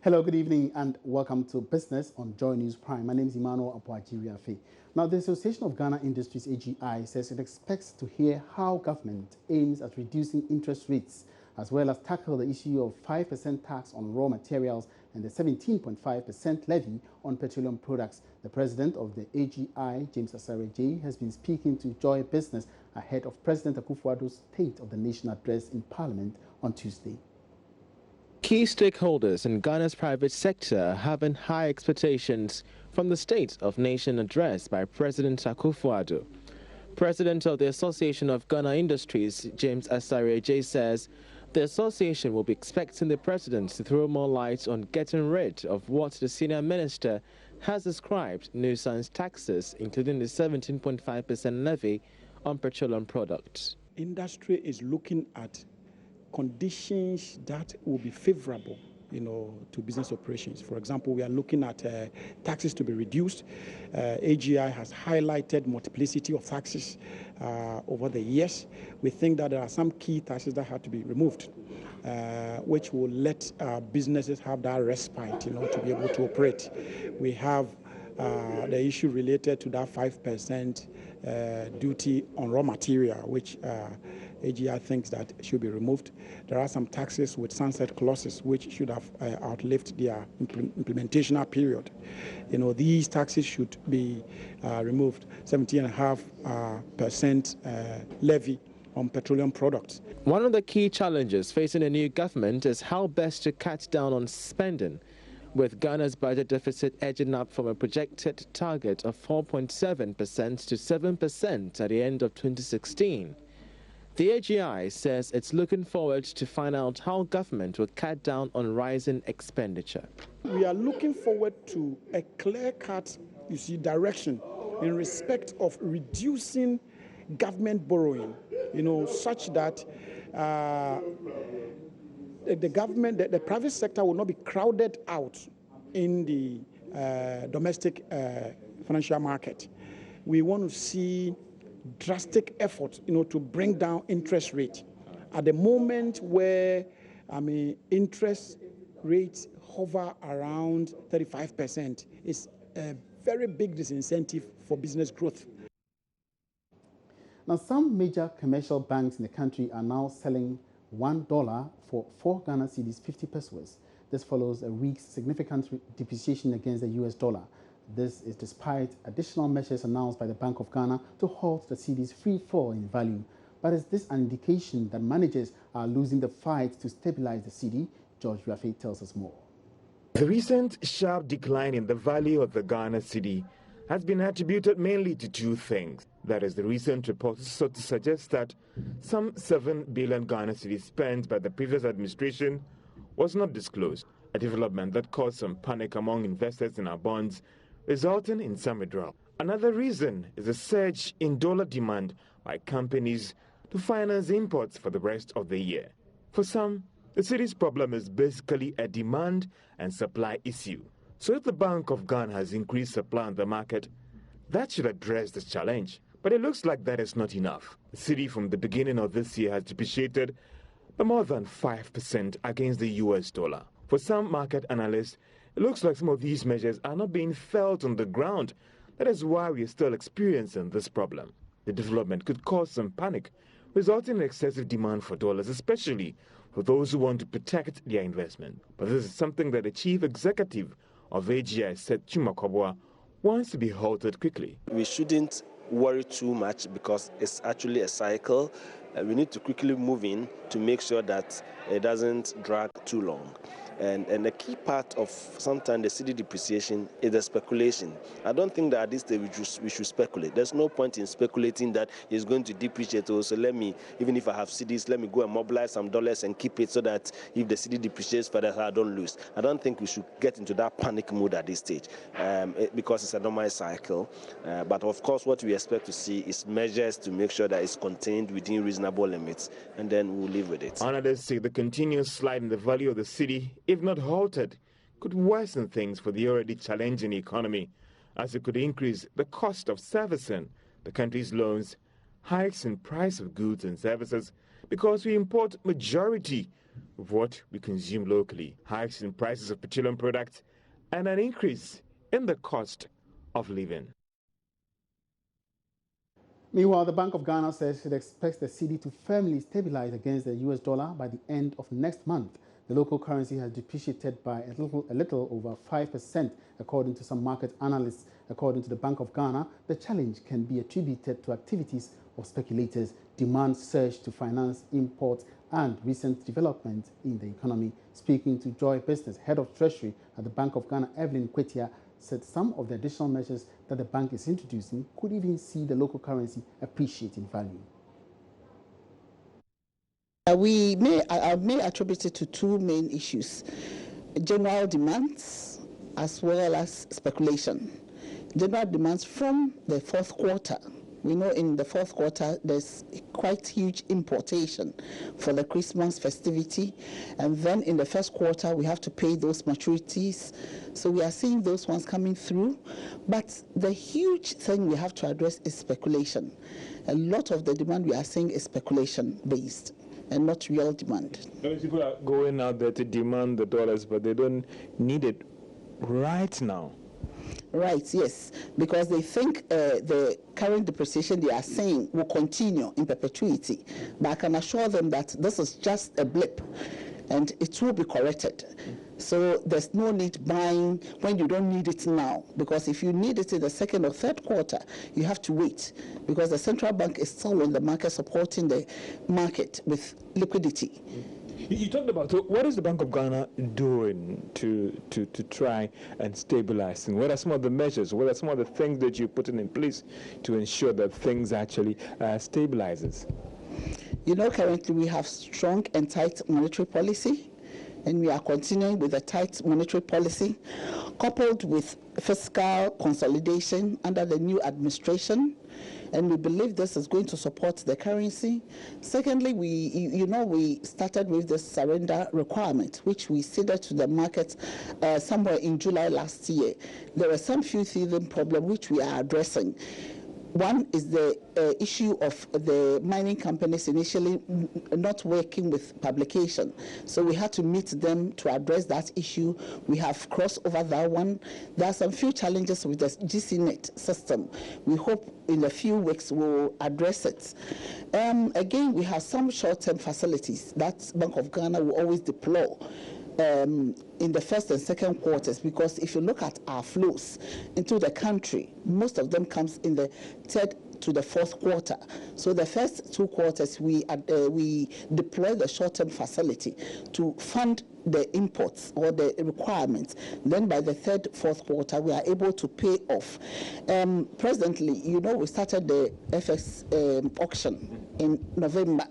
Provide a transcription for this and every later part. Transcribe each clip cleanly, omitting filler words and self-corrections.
Hello, good evening, and welcome to Business on Joy News Prime. My name is Emmanuel Apuajiriafe. Now, the Association of Ghana Industries, AGI, says it expects to hear how government aims at reducing interest rates, as well as tackle the issue of 5% tax on raw materials and the 17.5% levy on petroleum products. The president of the AGI, James Asare, has been speaking to Joy Business ahead of President Akufo-Addo's State of the Nation address in Parliament on Tuesday. Key stakeholders in Ghana's private sector are having high expectations from the State of Nation address by President Akufo-Addo. President of the Association of Ghana Industries, James Asare, says the association will be expecting the president to throw more light on getting rid of what the senior minister has described nuisance taxes, including the 17.5% levy on petroleum products. Industry is looking at conditions that will be favorable, to business operations. For example, we are looking at taxes to be reduced. AGI has highlighted multiplicity of taxes over the years. We think that there are some key taxes that have to be removed, which will let businesses have that respite, to be able to operate. We have the issue related to that 5% duty on raw material, which AGI thinks that should be removed. There are some taxes with sunset clauses which should have outlived their implementation period. These taxes should be removed. 17.5% levy on petroleum products. One of the key challenges facing a new government is how best to cut down on spending, with Ghana's budget deficit edging up from a projected target of 4.7% to 7% at the end of 2016. The AGI says it's looking forward to find out how government will cut down on rising expenditure. We are looking forward to a clear-cut, direction in respect of reducing government borrowing, such that the private sector will not be crowded out in the domestic financial market. We want to see drastic efforts, to bring down interest rate. At the moment where, interest rates hover around 35%, it's a very big disincentive for business growth. Now, some major commercial banks in the country are now selling $1 for 4 Ghana cedis 50 pesos. This follows a week's significant depreciation against the US dollar. This is despite additional measures announced by the Bank of Ghana to halt the cedi's free fall in value. But is this an indication that managers are losing the fight to stabilize the cedi? George Rafe tells us more. The recent sharp decline in the value of the Ghana cedi has been attributed mainly to two things. That is, the recent reports sought to suggest that some 7 billion Ghana cedis spent by the previous administration was not disclosed, a development that caused some panic among investors in our bonds, resulting in some withdrawal. Another reason is a surge in dollar demand by companies to finance imports for the rest of the year. For some, the city's problem is basically a demand and supply issue. So if the Bank of Ghana has increased supply on the market, that should address this challenge. But it looks like that is not enough. The cedi from the beginning of this year has depreciated by more than 5% against the US dollar. For some market analysts, it looks like some of these measures are not being felt on the ground. That is why we are still experiencing this problem. The development could cause some panic, resulting in excessive demand for dollars, especially for those who want to protect their investment. But this is something that the chief executive of AGI, said Chuma Kwabwa, wants to be halted quickly. We shouldn't worry too much because it's actually a cycle. We need to quickly move in to make sure that it doesn't drag too long. And the key part of sometimes the cedi depreciation is the speculation. I don't think that at this stage we should speculate. There's no point in speculating that it's going to depreciate. So even if I have cedis, let me go and mobilize some dollars and keep it so that if the cedi depreciates further, I don't lose. I don't think we should get into that panic mood at this stage because it's a normal cycle. But of course, what we expect to see is measures to make sure that it's contained within reasonable limits, and then we'll live with it. Analysts say the continuous slide in the value of the cedi, if not halted, could worsen things for the already challenging economy, as it could increase the cost of servicing the country's loans, hikes in price of goods and services, because we import majority of what we consume locally, hikes in prices of petroleum products, and an increase in the cost of living. Meanwhile, the Bank of Ghana says it expects the cedi to firmly stabilize against the US dollar by the end of next month. The local currency has depreciated by a little over 5%, according to some market analysts. According to the Bank of Ghana, the challenge can be attributed to activities of speculators, demand surge to finance imports, and recent developments in the economy. Speaking to Joy Business, Head of Treasury at the Bank of Ghana, Evelyn Kwetia, said some of the additional measures that the bank is introducing could even see the local currency appreciate in value. I may attribute it to two main issues: general demands as well as speculation. General demands from the fourth quarter. We know in the fourth quarter there's quite huge importation for the Christmas festivity, and then in the first quarter we have to pay those maturities. So we are seeing those ones coming through. But the huge thing we have to address is speculation. A lot of the demand we are seeing is speculation based and not real demand. People are going out there to demand the dollars, but they don't need it right now. Right, yes, because they think the current depreciation they are saying will continue in perpetuity. But I can assure them that this is just a blip and it will be corrected. So there's no need buying when you don't need it now, because if you need it in the second or third quarter, you have to wait, because the central bank is still in the market supporting the market with liquidity. You talked about, so what is the Bank of Ghana doing to try and stabilize? And what are some of the measures? What are some of the things that you're putting in place to ensure that things actually stabilizes? You know, currently we have strong and tight monetary policy, and we are continuing with a tight monetary policy, coupled with fiscal consolidation under the new administration. And we believe this is going to support the currency. Secondly, we started with the surrender requirement, which we ceded to the market somewhere in July last year. There are some few teething problems which we are addressing. One is the issue of the mining companies initially not working with publication. So we had to meet them to address that issue. We have crossed over that one. There are some few challenges with the GCNet system. We hope in a few weeks we'll address it. Again, we have some short-term facilities that Bank of Ghana will always deploy in the first and second quarters, because if you look at our flows into the country, most of them comes in the third to the fourth quarter. So the first 2 quarters we deploy the short-term facility to fund the imports or the requirements. Then by the third, fourth quarter, we are able to pay off. Presently, you know, we started the FX auction in November.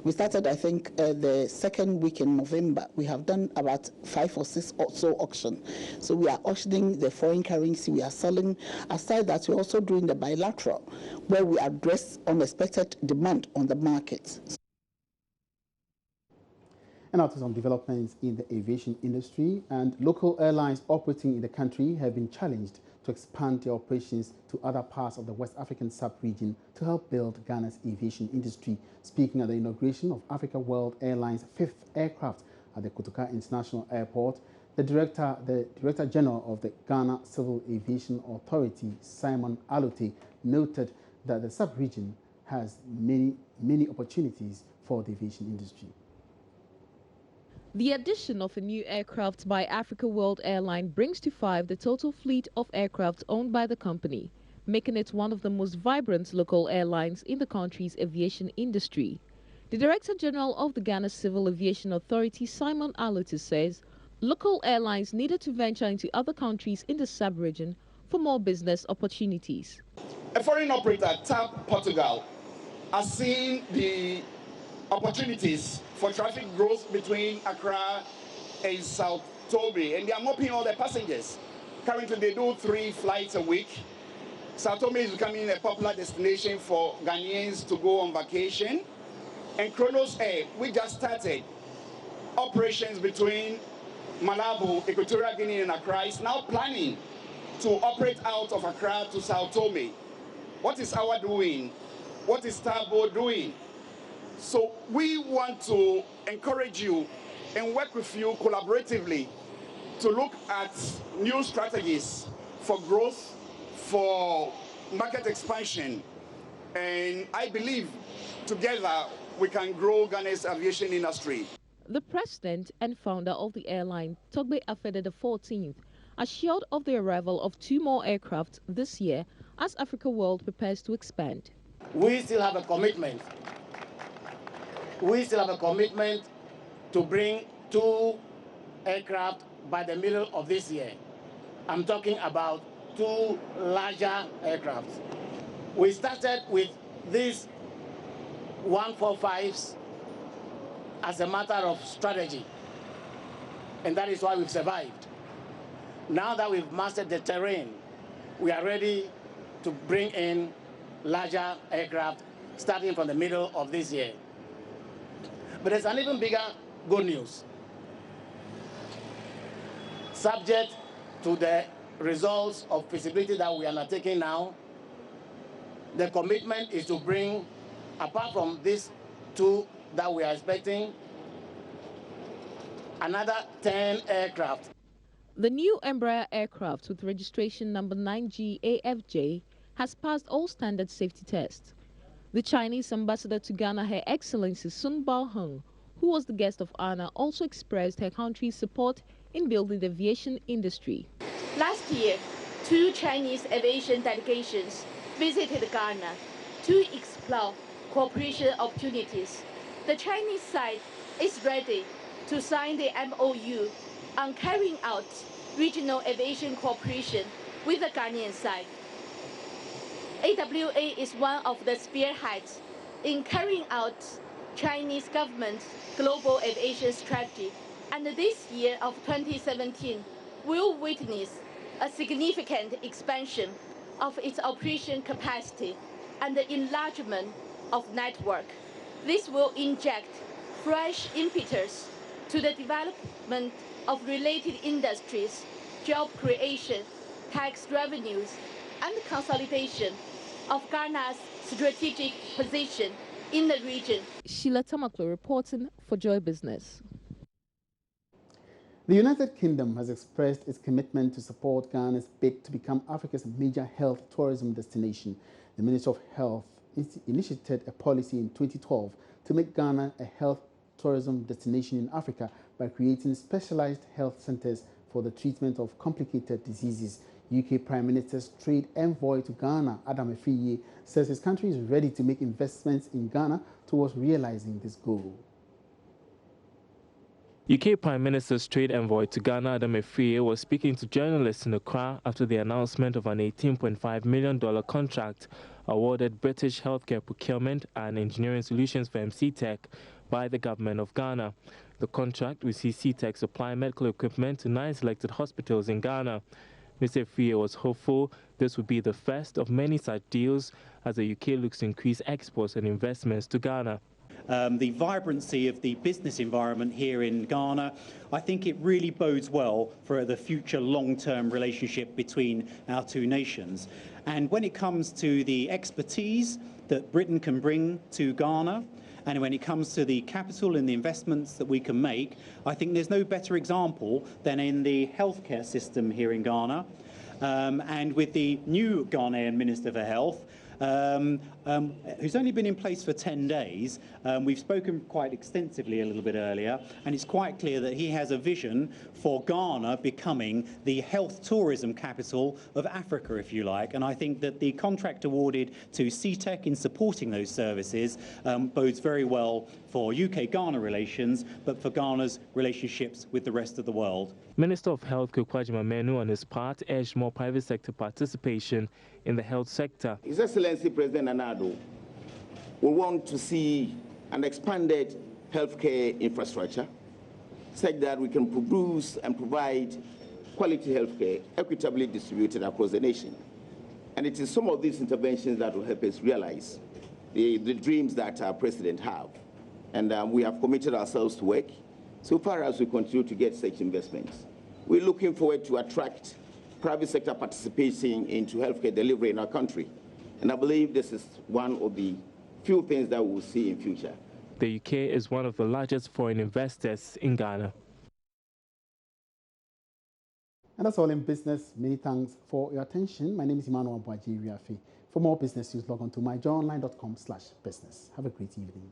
We started, I think, the second week in November. We have done about 5 or 6 or so auctions. So we are auctioning the foreign currency. We are selling. Aside that, we're also doing the bilateral, where we address unexpected demand on the market. And now to some developments in the aviation industry. And local airlines operating in the country have been challenged to expand their operations to other parts of the West African sub-region to help build Ghana's aviation industry. Speaking at the inauguration of Africa World Airlines' 5th aircraft at the Kotoka International Airport, the Director General of the Ghana Civil Aviation Authority, Simon Alute, noted that the sub-region has many opportunities for the aviation industry. The addition of a new aircraft by Africa World Airlines brings to 5 the total fleet of aircraft owned by the company, making it one of the most vibrant local airlines in the country's aviation industry. The Director General of the Ghana Civil Aviation Authority, Simon Alute, says local airlines needed to venture into other countries in the sub-region for more business opportunities. A foreign operator, TAP Portugal, has seen the opportunities for traffic growth between Accra and Sao Tome, and they are mopping all their passengers. Currently, they do 3 flights a week. Sao Tome is becoming a popular destination for Ghanaians to go on vacation. And Kronos Air, we just started operations between Malabo, Equatorial Guinea, and Accra, is now planning to operate out of Accra to Sao Tome. What is our doing? What is Starboard doing? So we want to encourage you and work with you collaboratively to look at new strategies for growth, for market expansion. And I believe together we can grow Ghana's aviation industry. The president and founder of the airline, Togbe Afede XIV, assured of the arrival of 2 more aircraft this year as Africa World prepares to expand. We still have a commitment. We still have a commitment to bring 2 aircraft by the middle of this year. I'm talking about 2 larger aircraft. We started with these 145s as a matter of strategy, and that is why we've survived. Now that we've mastered the terrain, we are ready to bring in larger aircraft starting from the middle of this year. But there's an even bigger good news. Subject to the results of feasibility that we are undertaking now, the commitment is to bring, apart from these 2 that we are expecting, another 10 aircraft. The new Embraer aircraft with registration number 9G-AFJ has passed all standard safety tests. The Chinese ambassador to Ghana, Her Excellency Sun Baoheng, who was the guest of honor, also expressed her country's support in building the aviation industry. Last year, 2 Chinese aviation delegations visited Ghana to explore cooperation opportunities. The Chinese side is ready to sign the MOU on carrying out regional aviation cooperation with the Ghanaian side. AWA is one of the spearheads in carrying out Chinese government's global aviation strategy, and this year of 2017 will witness a significant expansion of its operation capacity and the enlargement of network. This will inject fresh impetus to the development of related industries, job creation, tax revenues, and consolidation of Ghana's strategic position in the region. Sheila Tamaklo reporting for Joy Business. The United Kingdom has expressed its commitment to support Ghana's bid to become Africa's major health tourism destination. The Minister of Health initiated a policy in 2012 to make Ghana a health tourism destination in Africa by creating specialized health centers for the treatment of complicated diseases. UK Prime Minister's trade envoy to Ghana, Adam Efiye, says his country is ready to make investments in Ghana towards realizing this goal. UK Prime Minister's trade envoy to Ghana, Adam Efiye, was speaking to journalists in Accra after the announcement of an $18.5 million contract awarded British Healthcare Procurement and Engineering Solutions firm CTEC by the government of Ghana. The contract will see CTEC supply medical equipment to 9 selected hospitals in Ghana. Mr. Efiye was hopeful this would be the first of many such deals as the UK looks to increase exports and investments to Ghana. The vibrancy of the business environment here in Ghana, I think it really bodes well for the future long-term relationship between our 2 nations. And when it comes to the expertise that Britain can bring to Ghana, and when it comes to the capital and the investments that we can make, I think there's no better example than in the healthcare system here in Ghana. And with the new Ghanaian Minister for Health, who's only been in place for 10 days. We've spoken quite extensively a little bit earlier, and it's quite clear that he has a vision for Ghana becoming the health tourism capital of Africa, if you like. And I think that the contract awarded to CTEC in supporting those services bodes very well for UK-Ghana relations, but for Ghana's relationships with the rest of the world. Minister of Health Kukwajima Menu, on his part, urged more private sector participation in the health sector. His Excellency President Nana-Addo will want to see an expanded healthcare infrastructure such that we can produce and provide quality healthcare equitably distributed across the nation. And it is some of these interventions that will help us realize the dreams that our President have. And we have committed ourselves to work so far as we continue to get such investments. We're looking forward to attract private sector participation into healthcare delivery in our country. And I believe this is one of the few things that we'll see in future. The UK is one of the largest foreign investors in Ghana. And that's all in business. Many thanks for your attention. My name is Emmanuel Abuaji. For more business news, log on to myjoyonline.com/business. Have a great evening.